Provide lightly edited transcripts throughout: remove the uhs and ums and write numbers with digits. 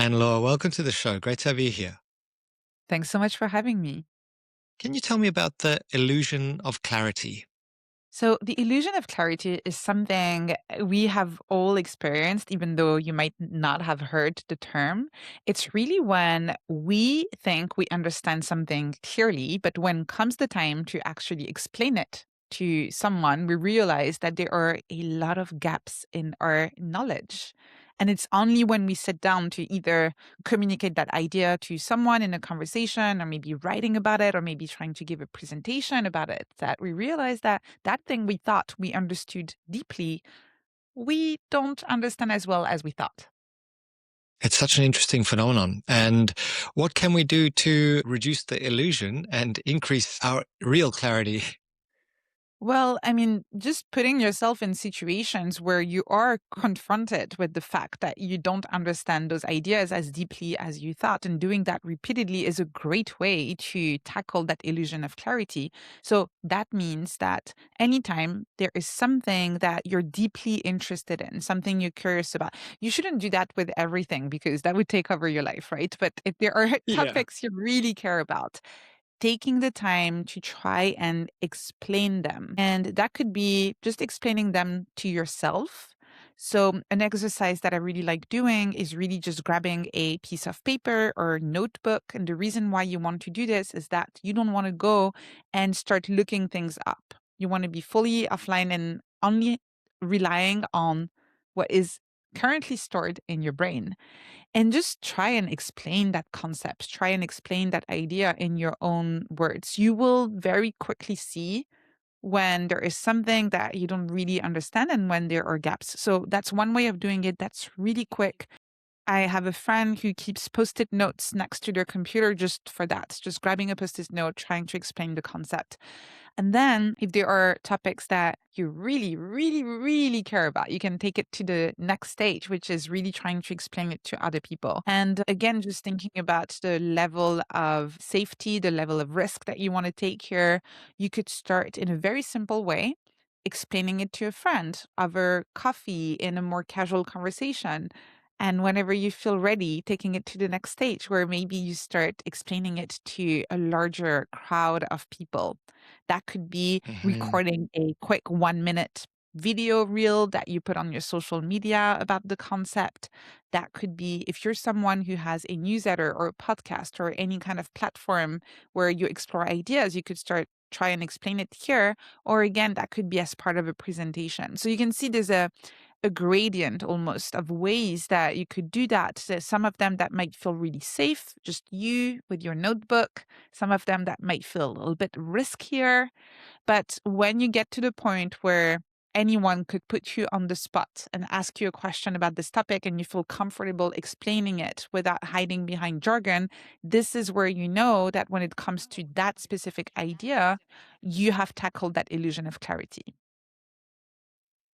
Anne-Laure, welcome to the show. Great to have you here. Thanks so much for having me. Can you tell me about the illusion of clarity? So, the illusion of clarity is something we have all experienced, even though you might not have heard the term. It's really when we think we understand something clearly, but when comes the time to actually explain it to someone, we realize that there are a lot of gaps in our knowledge. And it's only when we sit down to either communicate that idea to someone in a conversation or maybe writing about it or maybe trying to give a presentation about it that we realize that that thing we thought we understood deeply, we don't understand as well as we thought. It's such an interesting phenomenon. And what can we do to reduce the illusion and increase our real clarity? Well, I mean, just putting yourself in situations where you are confronted with the fact that you don't understand those ideas as deeply as you thought, and doing that repeatedly is a great way to tackle that illusion of clarity. So that means that anytime there is something that you're deeply interested in, something you're curious about, you shouldn't do that with everything because that would take over your life, right? But if there are Yeah. topics you really care about, taking the time to try and explain them. And that could be just explaining them to yourself. So, an exercise that I really like doing is really just grabbing a piece of paper or notebook. And the reason why you want to do this is that you don't want to go and start looking things up. You want to be fully offline and only relying on what is currently stored in your brain. And just try and explain that concept, try and explain that idea in your own words. You will very quickly see when there is something that you don't really understand and when there are gaps. So that's one way of doing it that's really quick. I have a friend who keeps post-it notes next to their computer just for that, just grabbing a post-it note, trying to explain the concept. And then if there are topics that you really, really, really care about, you can take it to the next stage, which is really trying to explain it to other people. And again, just thinking about the level of safety, the level of risk that you want to take here, you could start in a very simple way. Explaining it to a friend over coffee in a more casual conversation. And whenever you feel ready, taking it to the next stage where maybe you start explaining it to a larger crowd of people. That could be Hmm. recording a quick 1 minute video reel that you put on your social media about the concept. That could be if you're someone who has a newsletter or a podcast or any kind of platform where you explore ideas, you could start try and explain it here. Or again, that could be as part of a presentation. So you can see there's a gradient almost of ways that you could do that. There's some of them that might feel really safe, just you with your notebook. Some of them that might feel a little bit riskier. But when you get to the point where anyone could put you on the spot and ask you a question about this topic and you feel comfortable explaining it without hiding behind jargon, this is where you know that when it comes to that specific idea, you have tackled that illusion of clarity.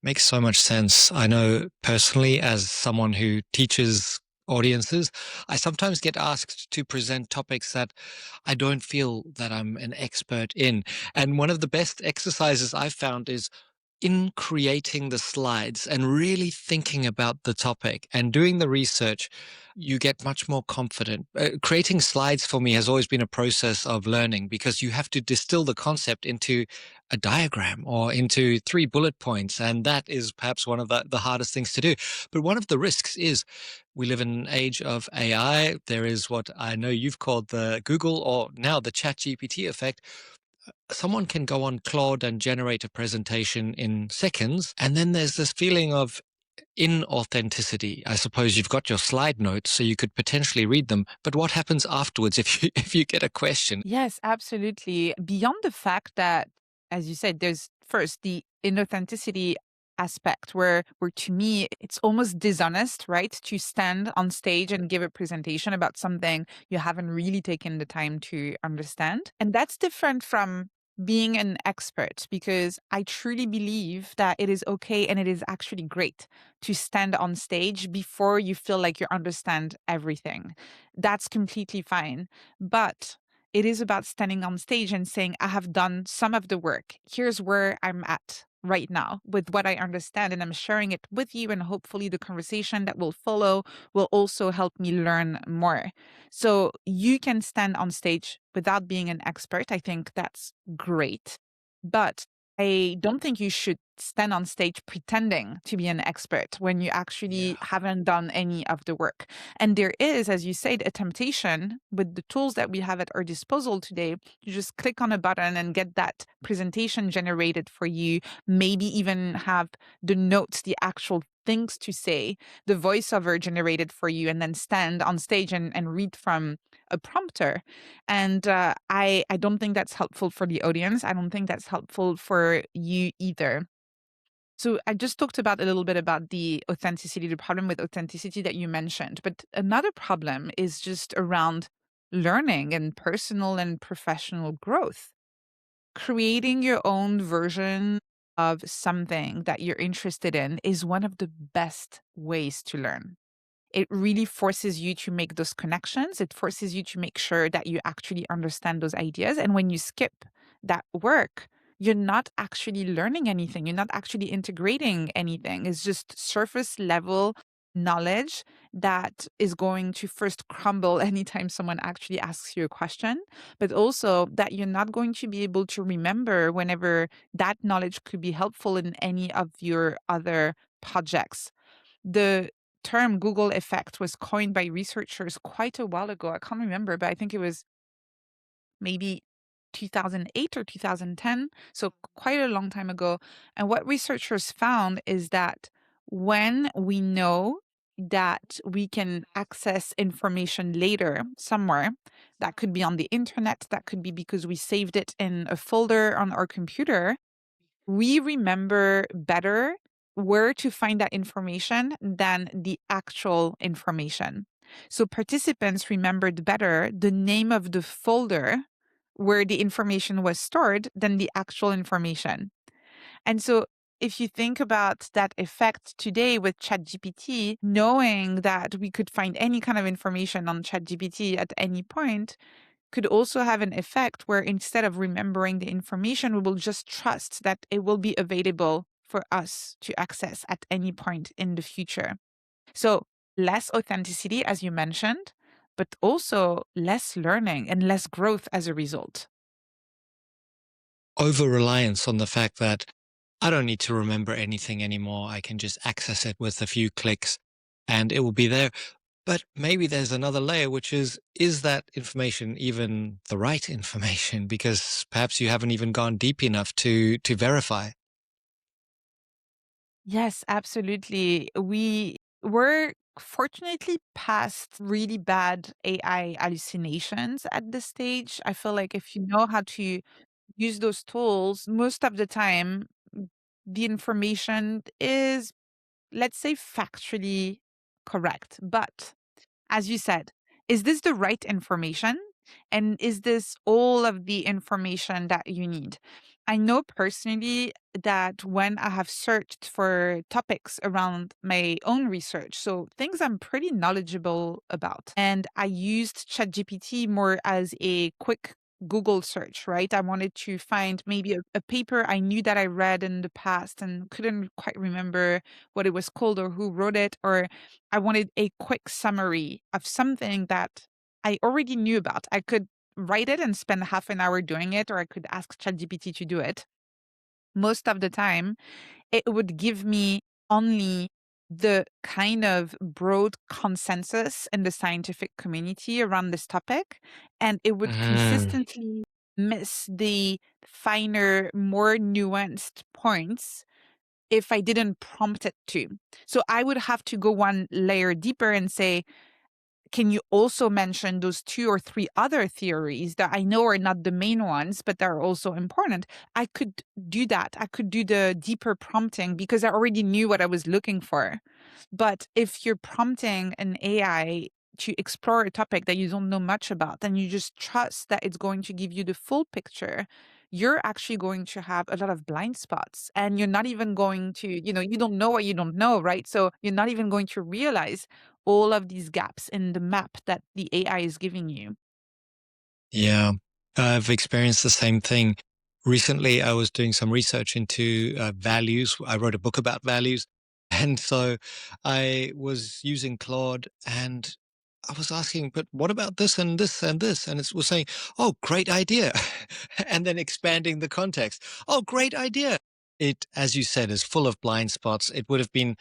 Makes so much sense. I know personally, as someone who teaches audiences, I sometimes get asked to present topics that I don't feel that I'm an expert in. And one of the best exercises I've found is in creating the slides and really thinking about the topic and doing the research, you get much more confident. Creating slides for me has always been a process of learning because you have to distill the concept into a diagram or into three bullet points. And that is perhaps one of the hardest things to do. But one of the risks is we live in an age of AI. There is what I know you've called the Google or now the ChatGPT effect. Someone can go on Claude and generate a presentation in seconds. And then there's this feeling of inauthenticity. I suppose you've got your slide notes, so you could potentially read them. But what happens afterwards if you if you get a question? Yes, absolutely. Beyond the fact that, as you said, there's first the inauthenticity aspect where to me it's almost dishonest, right? To stand on stage and give a presentation about something you haven't really taken the time to understand. And that's different from being an expert because I truly believe that it is okay and it is actually great to stand on stage before you feel like you understand everything. That's completely fine. But it is about standing on stage and saying, I have done some of the work. Here's where I'm at. right now with what I understand, and I'm sharing it with you, and hopefully the conversation that will follow will also help me learn more. So you can stand on stage without being an expert. I think that's great. But I don't think you should stand on stage pretending to be an expert when you actually Yeah. haven't done any of the work. And there is, as you said, a temptation with the tools that we have at our disposal today to just click on a button and get that presentation generated for you, maybe even have the notes, the actual things to say, the voiceover generated for you, and then stand on stage and read from a prompter. And I don't think that's helpful for the audience. I don't think that's helpful for you either. So I just talked about a little bit about the authenticity, the problem with authenticity that you mentioned. But another problem is just around learning and personal and professional growth. Creating your own version of something that you're interested in is one of the best ways to learn. It really forces you to make those connections. It forces you to make sure that you actually understand those ideas. And when you skip that work, you're not actually learning anything. You're not actually integrating anything. It's just surface level knowledge that is going to first crumble anytime someone actually asks you a question, but also that you're not going to be able to remember whenever that knowledge could be helpful in any of your other projects. The term Google effect was coined by researchers quite a while ago. I can't remember, but I think it was maybe 2008 or 2010, so quite a long time ago. And what researchers found is that when we know that we can access information later somewhere, that could be on the internet, that could be because we saved it in a folder on our computer, we remember better where to find that information than the actual information. So participants remembered better the name of the folder where the information was stored than the actual information. And so if you think about that effect today with ChatGPT, knowing that we could find any kind of information on ChatGPT at any point, could also have an effect where instead of remembering the information, we will just trust that it will be available for us to access at any point in the future. So, less authenticity, as you mentioned, but also less learning and less growth as a result. Over reliance on the fact that I don't need to remember anything anymore. I can just access it with a few clicks and it will be there. But maybe there's another layer, which is that information even the right information? Because perhaps you haven't even gone deep enough to verify. Yes, absolutely. We were fortunately past really bad AI hallucinations at this stage. I feel like if you know how to use those tools, most of the time, the information is, let's say, factually correct. But as you said, is this the right information? And is this all of the information that you need? I know personally that when I have searched for topics around my own research, so things I'm pretty knowledgeable about, and I used ChatGPT more as a quick Google search, right? I wanted to find maybe a paper I knew that I read in the past and couldn't quite remember what it was called or who wrote it, or I wanted a quick summary of something that I already knew about. I could write it and spend half an hour doing it, or I could ask ChatGPT to do it. Most of the time, it would give me only the kind of broad consensus in the scientific community around this topic, and it would Mm. consistently miss the finer, more nuanced points if I didn't prompt it to. So I would have to go one layer deeper and say, can you also mention those two or three other theories that I know are not the main ones, but they're also important? I could do that. I could do the deeper prompting because I already knew what I was looking for. But if you're prompting an AI to explore a topic that you don't know much about, and you just trust that it's going to give you the full picture, you're actually going to have a lot of blind spots. And you're not even going to, you don't know what you don't know, right? So you're not even going to realize all of these gaps in the map that the AI is giving you. Yeah, I've experienced the same thing. Recently, I was doing some research into values. I wrote a book about values. And so I was using Claude and I was asking, but what about this and this and this? And it was saying, oh, great idea. And then expanding the context. Oh, great idea. It, as you said, is full of blind spots. It would have been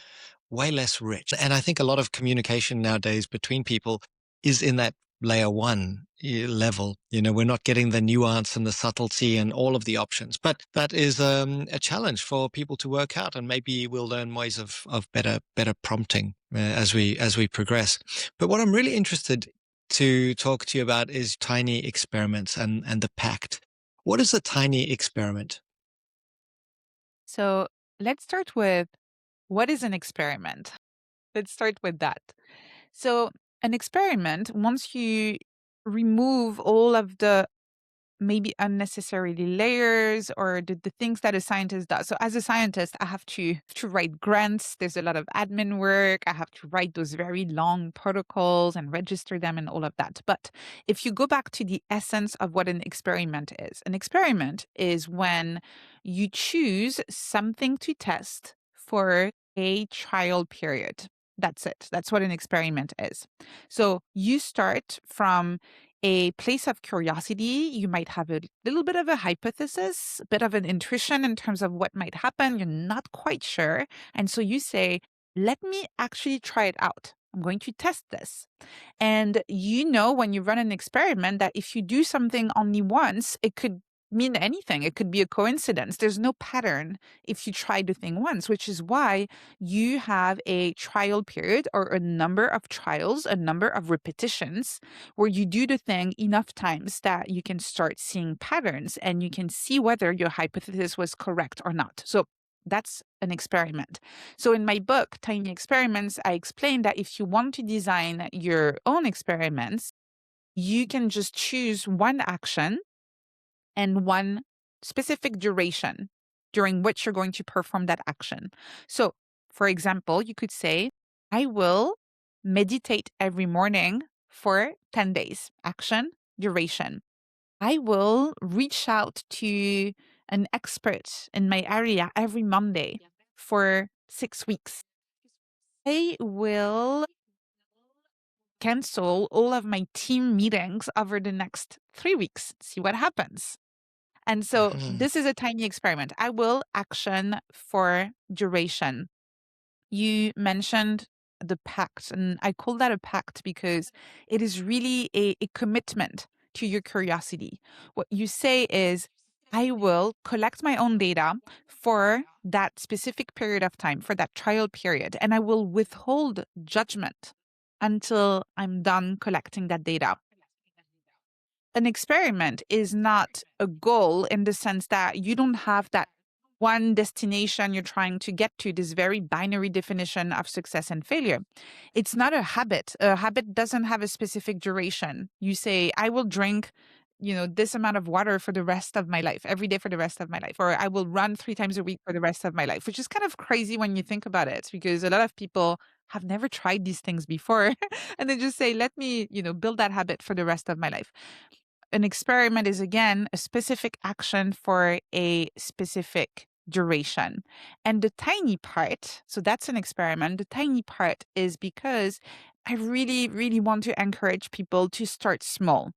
way less rich. And I think a lot of communication nowadays between people is in that layer one level. We're not getting the nuance and the subtlety and all of the options. But that is a challenge for people to work out. And maybe we'll learn ways of better prompting as we progress. But what I'm really interested to talk to you about is tiny experiments and the PACT. What is a tiny experiment? So let's start with what is an experiment? Let's start with that. So, an experiment, once you remove all of the maybe unnecessarily layers or the things that a scientist does. So as a scientist, I have to write grants. There's a lot of admin work. I have to write those very long protocols and register them and all of that. But if you go back to the essence of what an experiment is when you choose something to test for a trial period. That's it. That's what an experiment is. So you start from a place of curiosity. You might have a little bit of a hypothesis, a bit of an intuition in terms of what might happen. You're not quite sure. And so you say, let me actually try it out. I'm going to test this. And you know, when you run an experiment, that if you do something only once, it could mean anything. It could be a coincidence. There's no pattern if you try the thing once, which is why you have a trial period or a number of trials, a number of repetitions where you do the thing enough times that you can start seeing patterns and you can see whether your hypothesis was correct or not. So that's an experiment. So in my book, Tiny Experiments, I explain that if you want to design your own experiments, you can just choose one action and one specific duration during which you're going to perform that action. So, for example, you could say, I will meditate every morning for 10 days. Action, duration. I will reach out to an expert in my area every Monday for 6 weeks. I will cancel all of my team meetings over the next 3 weeks, see what happens. And so Mhm. this is a tiny experiment. I will action for duration. You mentioned the pact, and I call that a pact because it is really a commitment to your curiosity. What you say is, I will collect my own data for that specific period of time, for that trial period, and I will withhold judgment until I'm done collecting that data. An experiment is not a goal in the sense that you don't have that one destination you're trying to get to, this very binary definition of success and failure. It's not a habit. A habit doesn't have a specific duration. You say, I will drink, this amount of water for the rest of my life, every day for the rest of my life, or I will run 3 times a week for the rest of my life, which is kind of crazy when you think about it, because a lot of people have never tried these things before. And they just say, let me, build that habit for the rest of my life. An experiment is, again, a specific action for a specific duration. And the tiny part, so that's an experiment. The tiny part is because I really, really want to encourage people to start small.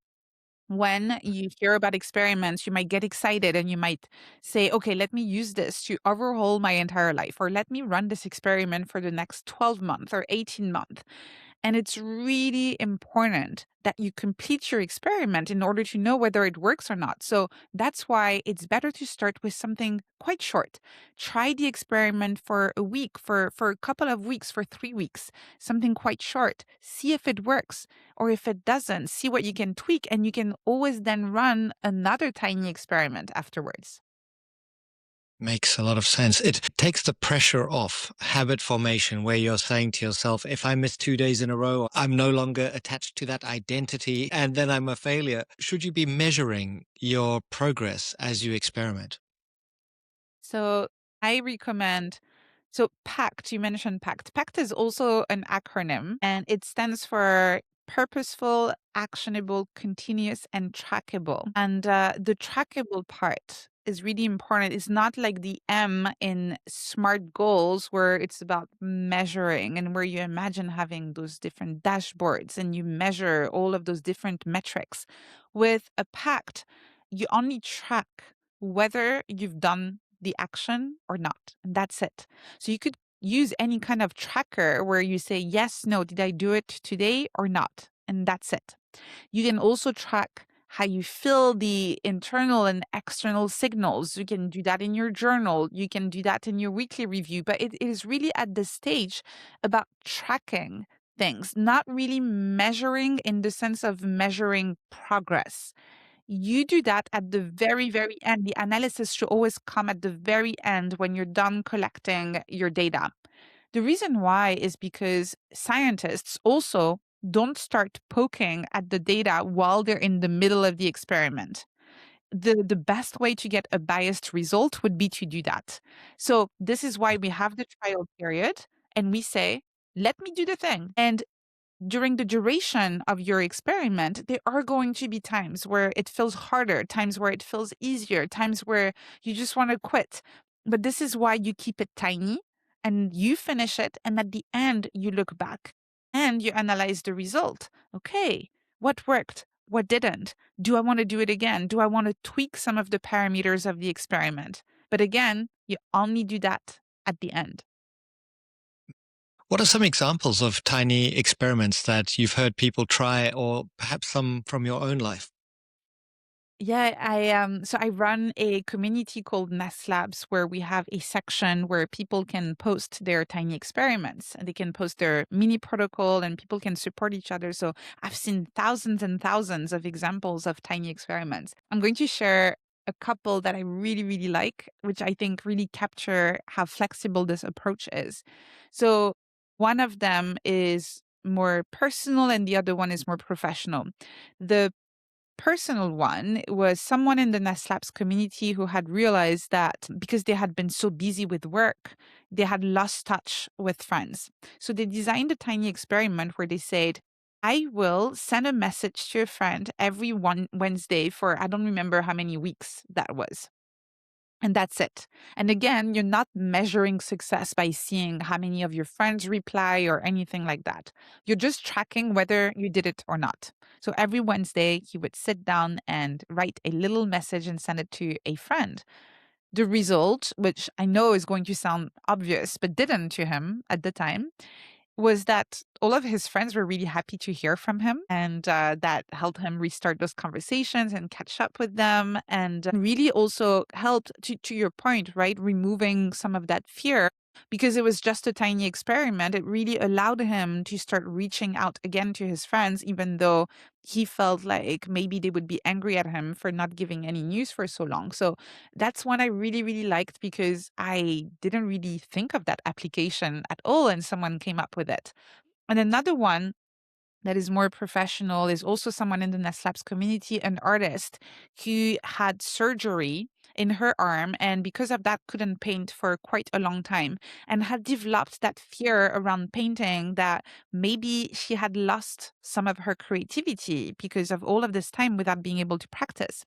When you hear about experiments, you might get excited and you might say, okay, let me use this to overhaul my entire life, or let me run this experiment for the next 12 months or 18 months. And it's really important that you complete your experiment in order to know whether it works or not. So that's why it's better to start with something quite short. Try the experiment for a week, for a couple of weeks, for 3 weeks, something quite short. See if it works. Or if it doesn't, see what you can tweak, and you can always then run another tiny experiment afterwards. Makes a lot of sense. It takes the pressure off habit formation where you're saying to yourself, if I miss 2 days in a row, I'm no longer attached to that identity and then I'm a failure. Should you be measuring your progress as you experiment? So I recommend, so PACT, you mentioned PACT. PACT is also an acronym, and it stands for purposeful, actionable, continuous, and trackable. And the trackable part is really important. It's not like the M in SMART goals where it's about measuring and where you imagine having those different dashboards and you measure all of those different metrics. With a PACT, you only track whether you've done the action or not. And that's it. So you could use any kind of tracker where you say, yes, no, did I do it today or not? And that's it. You can also track how you feel the internal and external signals. You can do that in your journal. You can do that in your weekly review. But it is really at this stage about tracking things, not really measuring in the sense of measuring progress. You do that at the very, very end. The analysis should always come at the very end when you're done collecting your data. The reason why is because scientists also don't start poking at the data while they're in the middle of the experiment. The best way to get a biased result would be to do that. So this is why we have the trial period and we say, let me do the thing. And during the duration of your experiment, there are going to be times where it feels harder, times where it feels easier, times where you just want to quit. But this is why you keep it tiny and you finish it. And at the end, you look back and you analyze the result. Okay, what worked? What didn't? Do I want to do it again? Do I want to tweak some of the parameters of the experiment? But again, you only do that at the end. What are some examples of tiny experiments that you've heard people try, or perhaps some from your own life? Yeah, I run a community called Ness Labs where we have a section where people can post their tiny experiments and they can post their mini protocol and people can support each other. So I've seen thousands and thousands of examples of tiny experiments. I'm going to share a couple that I really, really like, which I think really capture how flexible this approach is. So one of them is more personal and the other one is more professional. The personal one was someone in the Ness Labs community who had realized that because they had been so busy with work, they had lost touch with friends. So they designed a tiny experiment where they said, I will send a message to a friend every one Wednesday for I don't remember how many weeks that was. And that's it. And again, you're not measuring success by seeing how many of your friends reply or anything like that. You're just tracking whether you did it or not. So every Wednesday, he would sit down and write a little message and send it to a friend. The result, which I know is going to sound obvious, but didn't to him at the time, was that all of his friends were really happy to hear from him, and that helped him restart those conversations and catch up with them, and really also helped to your point, right? Removing some of that fear because it was just a tiny experiment. It really allowed him to start reaching out again to his friends, even though he felt like maybe they would be angry at him for not giving any news for so long. So that's one I really, really liked because I didn't really think of that application at all, and someone came up with it. And another one that is more professional is also someone in the Ness Labs community, an artist who had surgery in her arm and because of that couldn't paint for quite a long time and had developed that fear around painting that maybe she had lost some of her creativity because of all of this time without being able to practice.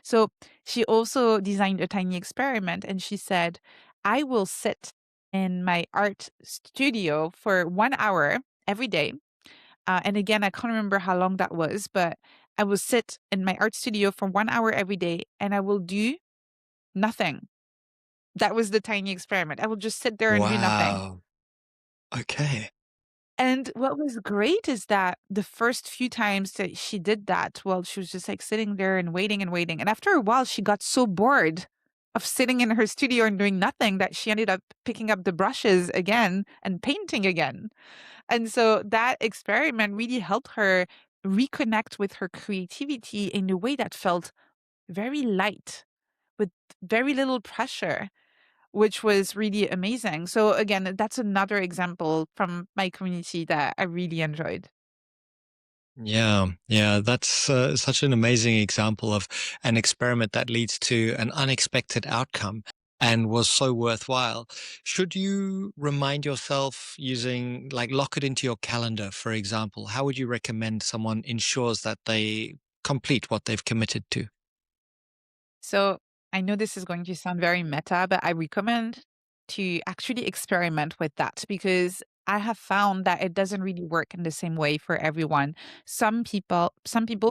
So she also designed a tiny experiment and she said, I will sit in my art studio for 1 hour every day, and again, I can't remember how long that was, but I will sit in my art studio for 1 hour every day and I will do nothing. That was the tiny experiment. I will just sit there and do nothing. Wow. Okay. And what was great is that the first few times that she did that, well, she was just like sitting there and waiting and waiting. And after a while, she got so bored of sitting in her studio and doing nothing that she ended up picking up the brushes again and painting again. And so that experiment really helped her reconnect with her creativity in a way that felt very light, with very little pressure, which was really amazing. So again, that's another example from my community that I really enjoyed. Yeah, yeah, that's such an amazing example of an experiment that leads to an unexpected outcome and was so worthwhile. Should you remind yourself using, like, lock it into your calendar, for example? How would you recommend someone ensures that they complete what they've committed to? So I know this is going to sound very meta, but I recommend to actually experiment with that because I have found that it doesn't really work in the same way for everyone. Some people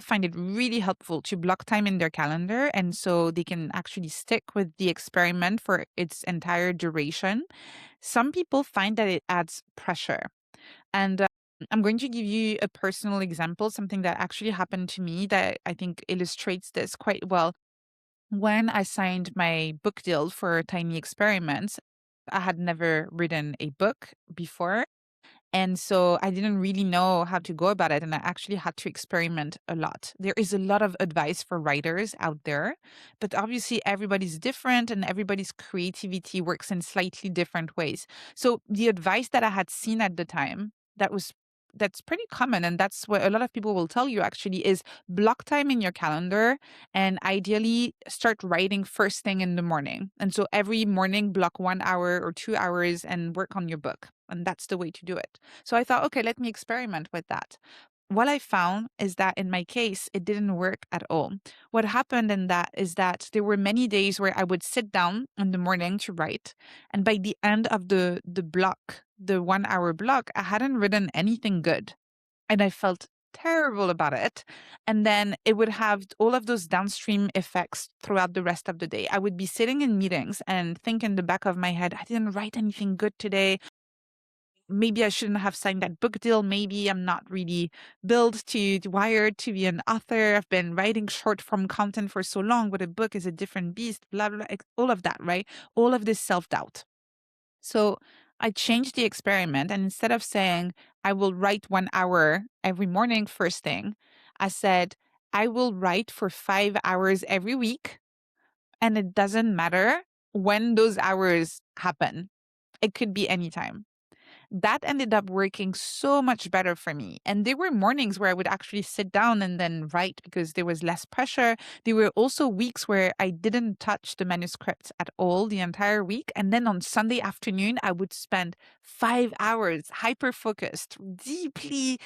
find it really helpful to block time in their calendar and so they can actually stick with the experiment for its entire duration. Some people find that it adds pressure. And I'm going to give you a personal example, something that actually happened to me that I think illustrates this quite well. When I signed my book deal for Tiny Experiments, I had never written a book before. And so I didn't really know how to go about it. And I actually had to experiment a lot. There is a lot of advice for writers out there, but obviously everybody's different and everybody's creativity works in slightly different ways. So the advice that I had seen at the time that's pretty common and that's what a lot of people will tell you actually is block time in your calendar and ideally start writing first thing in the morning. And so every morning block 1 hour or 2 hours and work on your book. And that's the way to do it. So I thought, okay, let me experiment with that. What I found is that in my case, it didn't work at all. What happened in that is that there were many days where I would sit down in the morning to write. And by the end of the block, the 1 hour block, I hadn't written anything good. And I felt terrible about it. And then it would have all of those downstream effects throughout the rest of the day. I would be sitting in meetings and think in the back of my head, I didn't write anything good today. Maybe I shouldn't have signed that book deal. Maybe I'm not really built wired to be an author. I've been writing short form content for so long, but a book is a different beast, blah, blah, blah, all of that, right? All of this self doubt. So I changed the experiment. And instead of saying, I will write 1 hour every morning, first thing, I said, I will write for 5 hours every week. And it doesn't matter when those hours happen, it could be anytime. That ended up working so much better for me. And there were mornings where I would actually sit down and then write because there was less pressure. There were also weeks where I didn't touch the manuscript at all the entire week. And then on Sunday afternoon, I would spend 5 hours hyper focused, deeply,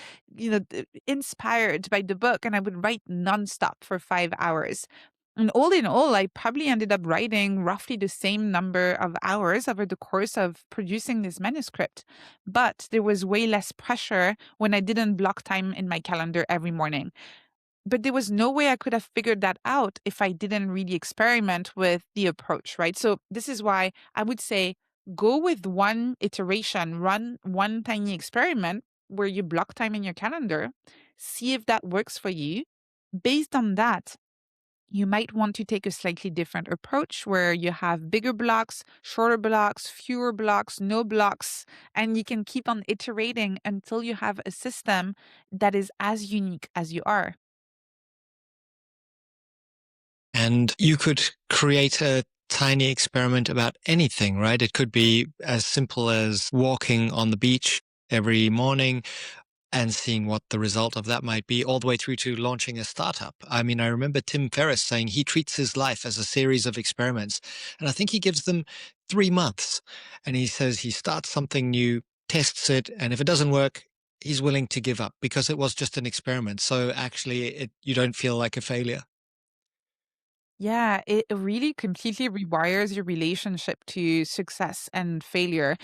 inspired by the book. And I would write nonstop for 5 hours. And all in all, I probably ended up writing roughly the same number of hours over the course of producing this manuscript. But there was way less pressure when I didn't block time in my calendar every morning. But there was no way I could have figured that out if I didn't really experiment with the approach, right? So this is why I would say go with one iteration, run one tiny experiment where you block time in your calendar, see if that works for you. Based on that, you might want to take a slightly different approach where you have bigger blocks, shorter blocks, fewer blocks, no blocks, and you can keep on iterating until you have a system that is as unique as you are. And you could create a tiny experiment about anything, right? It could be as simple as walking on the beach every morning and seeing what the result of that might be, all the way through to launching a startup. I mean, I remember Tim Ferriss saying he treats his life as a series of experiments, and I think he gives them 3 months. And he says he starts something new, tests it, and if it doesn't work, he's willing to give up because it was just an experiment. So actually, you don't feel like a failure. Yeah, it really completely rewires your relationship to success and failure.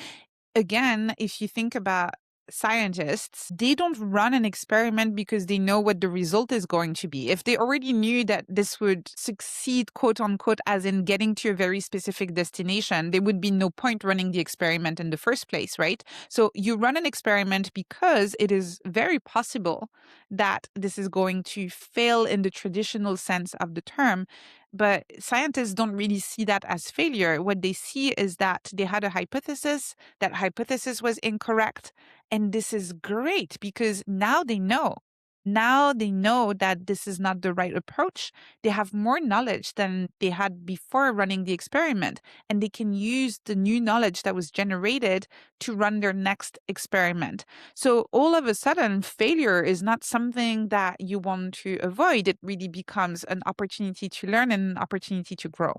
Again, if you think about scientists, they don't run an experiment because they know what the result is going to be. If they already knew that this would succeed, quote unquote, as in getting to a very specific destination, there would be no point running the experiment in the first place, right? So you run an experiment because it is very possible that this is going to fail in the traditional sense of the term. But scientists don't really see that as failure. What they see is that they had a hypothesis, that hypothesis was incorrect. And this is great because now they know. Now they know that this is not the right approach. They have more knowledge than they had before running the experiment, and they can use the new knowledge that was generated to run their next experiment. So all of a sudden, failure is not something that you want to avoid. It really becomes an opportunity to learn and an opportunity to grow.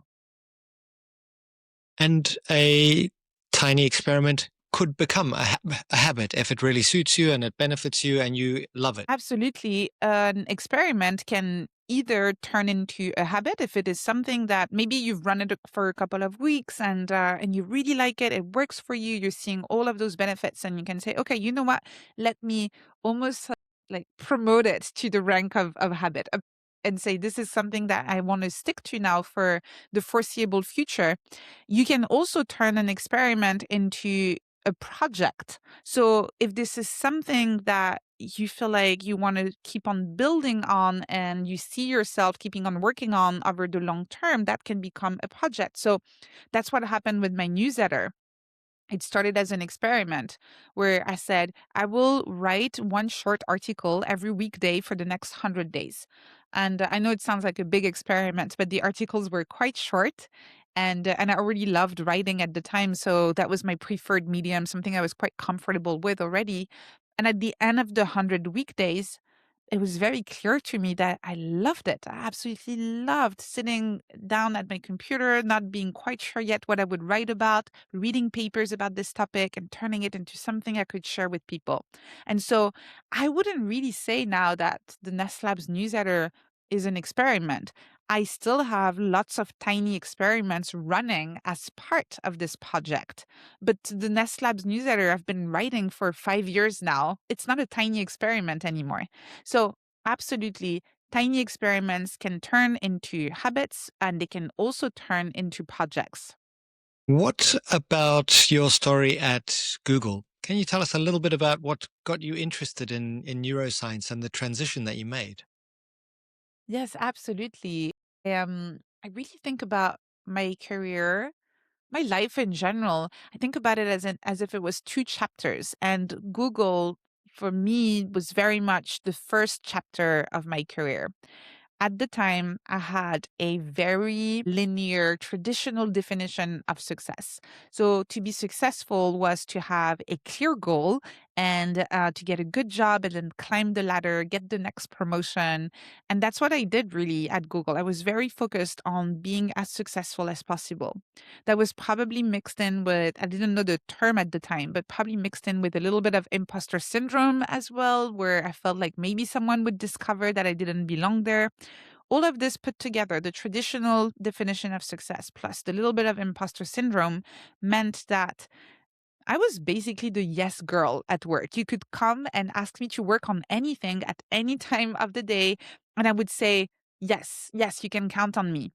And a tiny experiment could become a habit if it really suits you and it benefits you and you love it. Absolutely. An experiment can either turn into a habit if it is something that maybe you've run it for a couple of weeks and you really like it, it works for you, you're seeing all of those benefits, and you can say, okay, you know what? Let me almost like promote it to the rank of habit. And say this is something that I want to stick to now for the foreseeable future. You can also turn an experiment into a project. So if this is something that you feel like you want to keep on building on and you see yourself keeping on working on over the long term, that can become a project. So that's what happened with my newsletter. It started as an experiment where I said, I will write one short article every weekday for the next 100 days. And I know it sounds like a big experiment, but the articles were quite short. And I already loved writing at the time. So that was my preferred medium, something I was quite comfortable with already. And at the end of the 100 weekdays, it was very clear to me that I loved it. I absolutely loved sitting down at my computer, not being quite sure yet what I would write about, reading papers about this topic and turning it into something I could share with people. And so I wouldn't really say now that the Ness Labs newsletter is an experiment. I still have lots of tiny experiments running as part of this project. But the Ness Labs newsletter I've been writing for 5 years now, it's not a tiny experiment anymore. So, absolutely, tiny experiments can turn into habits and they can also turn into projects. What about your story at Google? Can you tell us a little bit about what got you interested in neuroscience and the transition that you made? Yes, absolutely. I really think about my career, my life in general. I think about it as if it was two chapters, and Google for me was very much the first chapter of my career. At the time, I had a very linear, traditional definition of success. So, to be successful was to have a clear goal and to get a good job and then climb the ladder, get the next promotion. And that's what I did really at Google. I was very focused on being as successful as possible. That was probably mixed in with, I didn't know the term at the time, but probably mixed in with a little bit of imposter syndrome as well, where I felt like maybe someone would discover that I didn't belong there. All of this put together, the traditional definition of success plus the little bit of imposter syndrome, meant that I was basically the yes girl at work. You could come and ask me to work on anything at any time of the day, and I would say, yes, yes, you can count on me.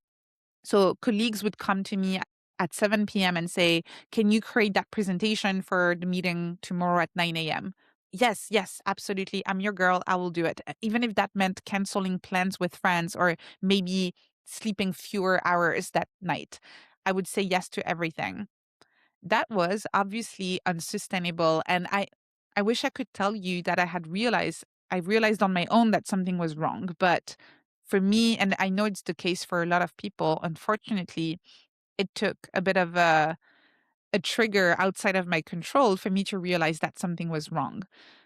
So colleagues would come to me at 7 p.m. and say, can you create that presentation for the meeting tomorrow at 9 a.m.? Yes, yes, absolutely. I'm your girl. I will do it. Even if that meant canceling plans with friends or maybe sleeping fewer hours that night, I would say yes to everything. That was obviously unsustainable. And I wish I could tell you that I realized on my own that something was wrong. But for me, and I know it's the case for a lot of people, unfortunately, it took a bit of a trigger outside of my control for me to realize that something was wrong.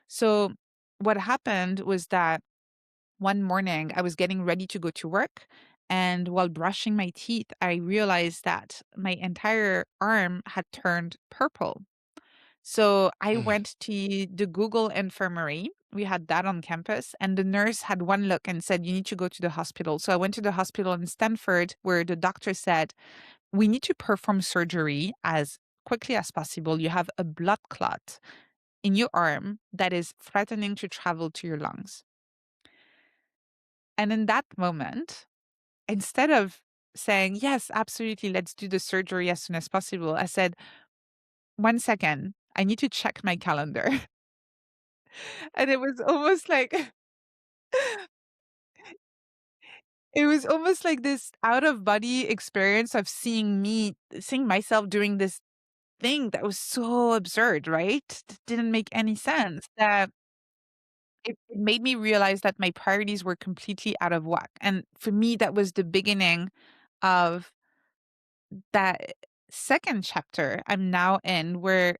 So what happened was that one morning I was getting ready to go to work. And while brushing my teeth, I realized that my entire arm had turned purple. So I Mm. went to the Google Infirmary. We had that on campus, and the nurse had one look and said, you need to go to the hospital. So I went to the hospital in Stanford, where the doctor said, we need to perform surgery as quickly as possible. You have a blood clot in your arm that is threatening to travel to your lungs. And in that moment, instead of saying, yes, absolutely, let's do the surgery as soon as possible, I said, 1 second, I need to check my calendar. And it was almost like it was almost like this out of body experience of seeing myself doing this thing that was so absurd, right? That didn't make any sense, that it made me realize that my priorities were completely out of whack. And for me, that was the beginning of that second chapter I'm now in, where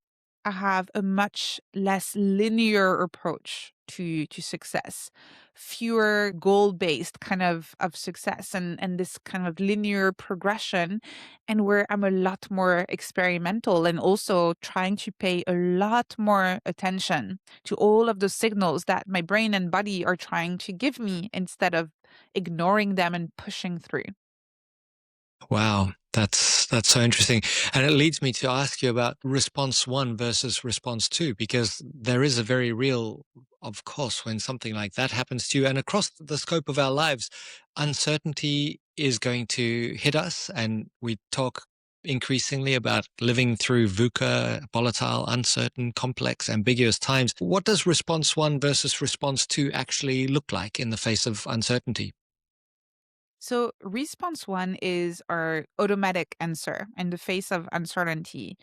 have a much less linear approach to success, fewer goal-based of success and this kind of linear progression, and where I'm a lot more experimental and also trying to pay a lot more attention to all of the signals that my brain and body are trying to give me instead of ignoring them and pushing through. Wow, that's so interesting. And it leads me to ask you about response one versus response two, because there is a very real, of course, when something like that happens to you and across the scope of our lives, uncertainty is going to hit us. And we talk increasingly about living through VUCA, volatile, uncertain, complex, ambiguous times. What does response one versus response two actually look like in the face of uncertainty? So, response one is our automatic answer in the face of uncertainty.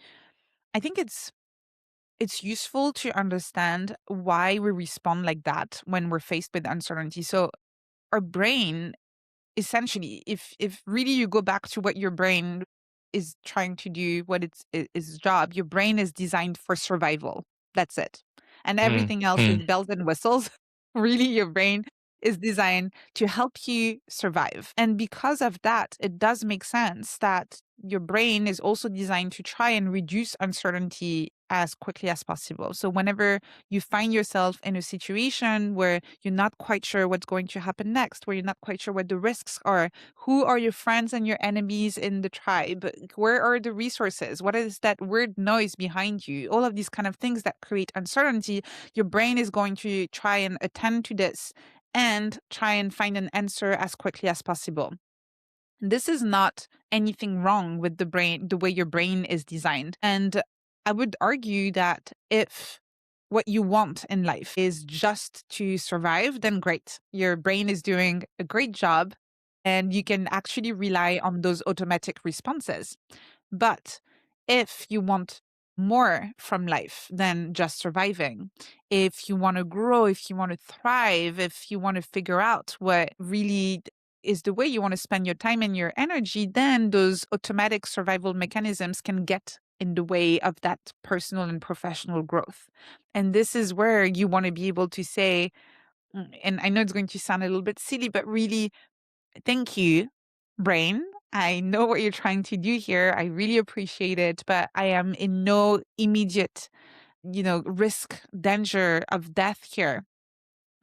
I think it's useful to understand why we respond like that when we're faced with uncertainty. So, our brain essentially, if really you go back to what your brain is trying to do, what its job, your brain is designed for survival. That's it. And Mm, everything else is mm. bells and whistles. Really, your brain is designed to help you survive. And because of that, it does make sense that your brain is also designed to try and reduce uncertainty as quickly as possible. So whenever you find yourself in a situation where you're not quite sure what's going to happen next, where you're not quite sure what the risks are, who are your friends and your enemies in the tribe, where are the resources, what is that weird noise behind you, all of these kind of things that create uncertainty, your brain is going to try and attend to this and try and find an answer as quickly as possible. This is not anything wrong with the brain, the way your brain is designed. And I would argue that if what you want in life is just to survive, then great. Your brain is doing a great job and you can actually rely on those automatic responses. But if you want more from life than just surviving, if you want to grow, if you want to thrive, if you want to figure out what really is the way you want to spend your time and your energy, then those automatic survival mechanisms can get in the way of that personal and professional growth. And this is where you want to be able to say, and I know it's going to sound a little bit silly, but really, thank you, brain. I know what you're trying to do here. I really appreciate it, but I am in no immediate, risk, danger of death here.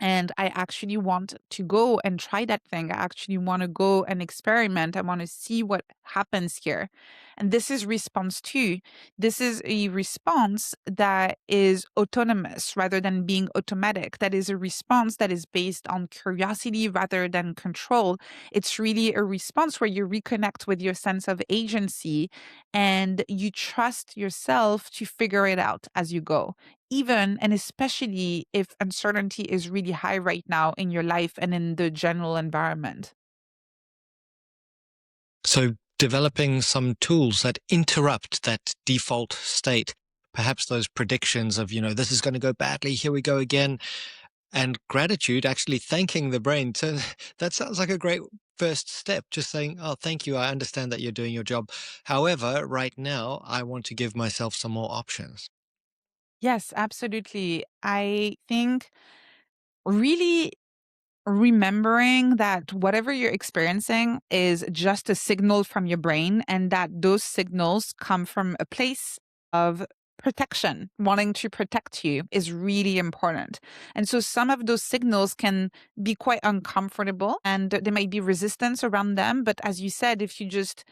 And I actually want to go and try that thing. I actually want to go and experiment. I want to see what happens here. And this is response two. This is a response that is autonomous rather than being automatic. That is a response that is based on curiosity rather than control. It's really a response where you reconnect with your sense of agency and you trust yourself to figure it out as you go, even and especially if uncertainty is really high right now in your life and in the general environment. So developing some tools that interrupt that default state, perhaps those predictions of, this is going to go badly, here we go again, and gratitude, actually thanking the brain. So that sounds like a great first step, just saying, oh, thank you. I understand that you're doing your job. However, right now, I want to give myself some more options. Yes, absolutely. I think really remembering that whatever you're experiencing is just a signal from your brain and that those signals come from a place of protection, wanting to protect you is really important. And so some of those signals can be quite uncomfortable and there might be resistance around them. But as you said, if you just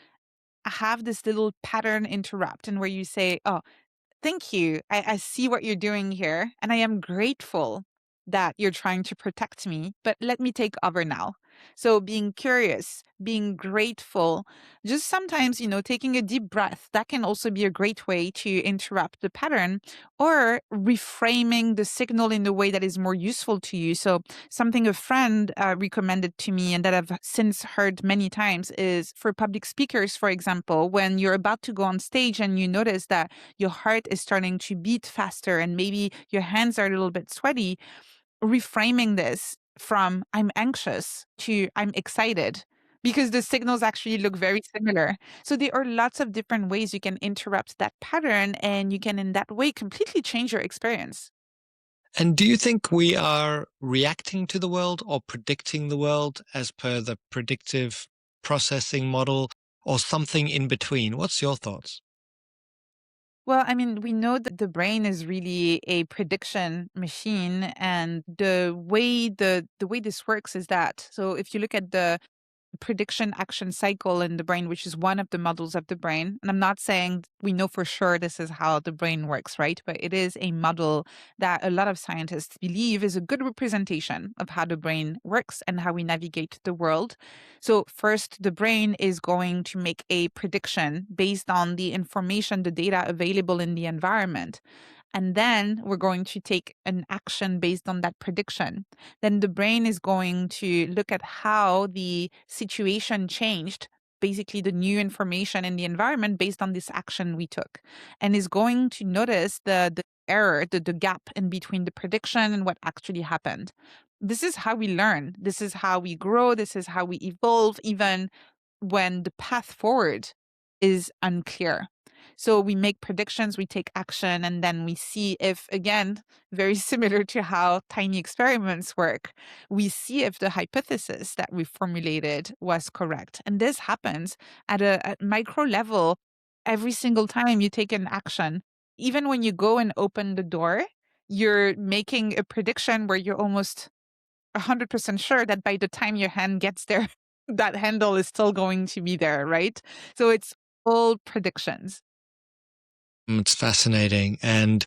have this little pattern interrupt and where you say, oh, thank you. I see what you're doing here, and I am grateful that you're trying to protect me, but let me take over now. So, being curious, being grateful, just sometimes, taking a deep breath, that can also be a great way to interrupt the pattern or reframing the signal in the way that is more useful to you. So, something a friend recommended to me and that I've since heard many times is for public speakers, for example, when you're about to go on stage and you notice that your heart is starting to beat faster and maybe your hands are a little bit sweaty, reframing this from I'm anxious to I'm excited. because the signals actually look very similar. So there are lots of different ways you can interrupt that pattern, and you can, in that way, completely change your experience. And do you think we are reacting to the world or predicting the world as per the predictive processing model or something in between? What's your thoughts? Well, I mean, we know that the brain is really a prediction machine, and the way this works is that, so if you look at the prediction action cycle in the brain, which is one of the models of the brain. And I'm not saying we know for sure this is how the brain works, right? But it is a model that a lot of scientists believe is a good representation of how the brain works and how we navigate the world. So, first, the brain is going to make a prediction based on the information, the data available in the environment. And then we're going to take an action based on that prediction. Then the brain is going to look at how the situation changed, basically the new information in the environment based on this action we took, and is going to notice the error, the gap in between the prediction and what actually happened. This is how we learn. This is how we grow. This is how we evolve, even when the path forward is unclear. So we make predictions, we take action, and then we see if, again, very similar to how tiny experiments work, we see if the hypothesis that we formulated was correct. And this happens at a micro level every single time you take an action. Even when you go and open the door, you're making a prediction where you're almost 100% sure that by the time your hand gets there, that handle is still going to be there, right? So it's all predictions. It's fascinating. And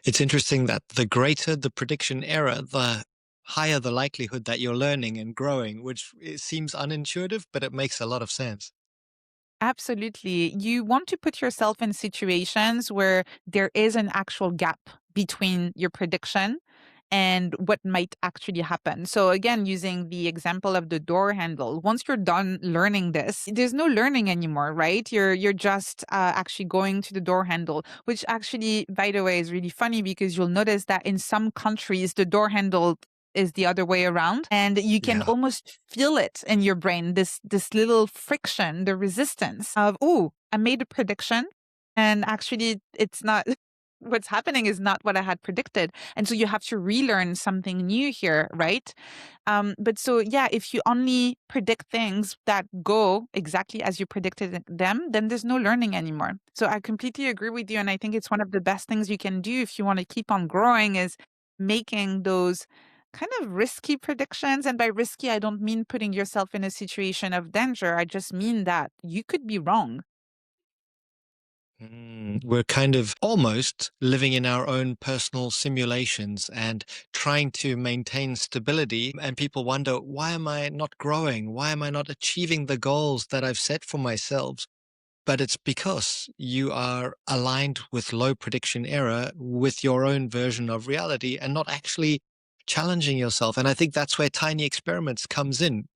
it's interesting that the greater the prediction error, the higher the likelihood that you're learning and growing, which it seems unintuitive, but it makes a lot of sense. Absolutely. You want to put yourself in situations where there is an actual gap between your prediction and what might actually happen. So again, using the example of the door handle, once you're done learning this, there's no learning anymore, right? You're just actually going to the door handle, which actually, by the way, is really funny because you'll notice that in some countries the door handle is the other way around, and you can Yeah. almost feel it in your brain, this little friction, the resistance of, oh, I made a prediction, and actually it's not what's happening is not what I had predicted. And so you have to relearn something new here, right? But so, yeah, if you only predict things that go exactly as you predicted them, then there's no learning anymore. So I completely agree with you. And I think it's one of the best things you can do if you want to keep on growing is making those kind of risky predictions. And by risky, I don't mean putting yourself in a situation of danger. I just mean that you could be wrong. We're kind of almost living in our own personal simulations and trying to maintain stability. And people wonder, why am I not growing? Why am I not achieving the goals that I've set for myself? But it's because you are aligned with low prediction error with your own version of reality and not actually challenging yourself. And I think that's where tiny experiments comes in.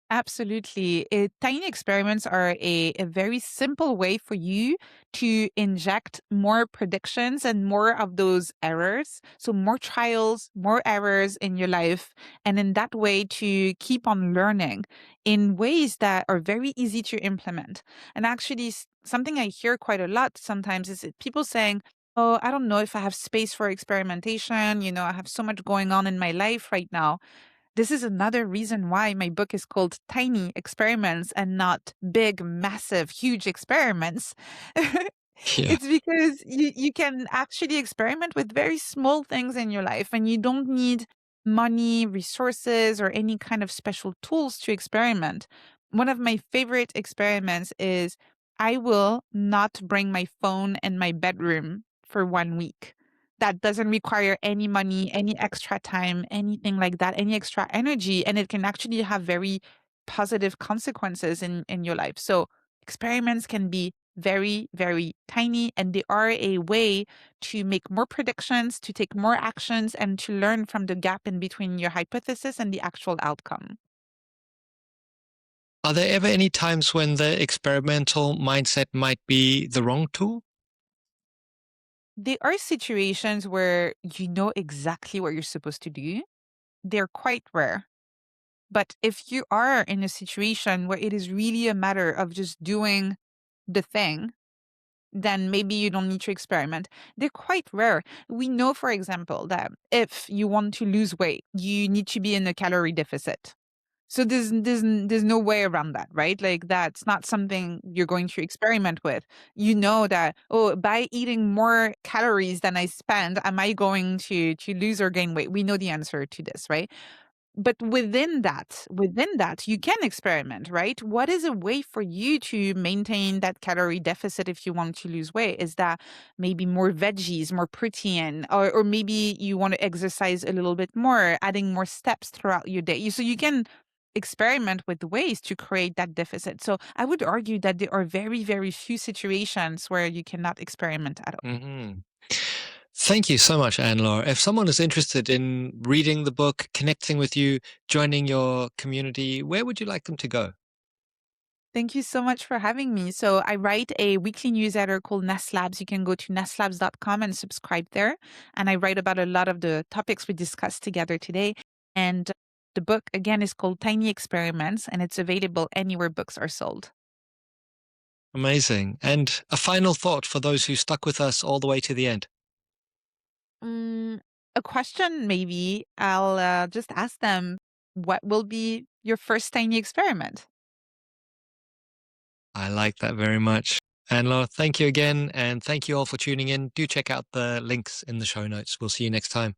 Absolutely. Tiny experiments are a very simple way for you to inject more predictions and more of those errors. So, more trials, more errors in your life. And in that way, to keep on learning in ways that are very easy to implement. And actually, something I hear quite a lot sometimes is people saying, oh, I don't know if I have space for experimentation. I have so much going on in my life right now. This is another reason why my book is called Tiny Experiments and not big, massive, huge experiments. Yeah. It's because you can actually experiment with very small things in your life, and you don't need money, resources, or any kind of special tools to experiment. One of my favorite experiments is I will not bring my phone in my bedroom for 1 week. That doesn't require any money, any extra time, anything like that, any extra energy, and it can actually have very positive consequences in your life. So experiments can be very, very tiny, and they are a way to make more predictions, to take more actions, and to learn from the gap in between your hypothesis and the actual outcome. Are there ever any times when the experimental mindset might be the wrong tool? There are situations where you know exactly what you're supposed to do. They're quite rare. But if you are in a situation where it is really a matter of just doing the thing, then maybe you don't need to experiment. They're quite rare. We know, for example, that if you want to lose weight, you need to be in a calorie deficit. So there's no way around that, right? Like that's not something you're going to experiment with. You know that, oh, by eating more calories than I spend, am I going to lose or gain weight? We know the answer to this, right? But within that, you can experiment, right? What is a way for you to maintain that calorie deficit if you want to lose weight? Is that maybe more veggies, more protein, or maybe you want to exercise a little bit more, adding more steps throughout your day? So you can experiment with ways to create that deficit. So I would argue that there are very, very few situations where you cannot experiment at all. Hmm. Thank you so much, Anne-Laure. If someone is interested in reading the book, connecting with you, joining your community, where would you like them to go? Thank you so much for having me. So I write a weekly newsletter called Ness Labs. You can go to nesslabs.com and subscribe there. And I write about a lot of the topics we discussed together today. And the book, again, is called Tiny Experiments, and it's available anywhere books are sold. Amazing. And a final thought for those who stuck with us all the way to the end. Mm, a question, maybe. I'll just ask them, what will be your first tiny experiment? I like that very much. Anne-Laure, thank you again. And thank you all for tuning in. Do check out the links in the show notes. We'll see you next time.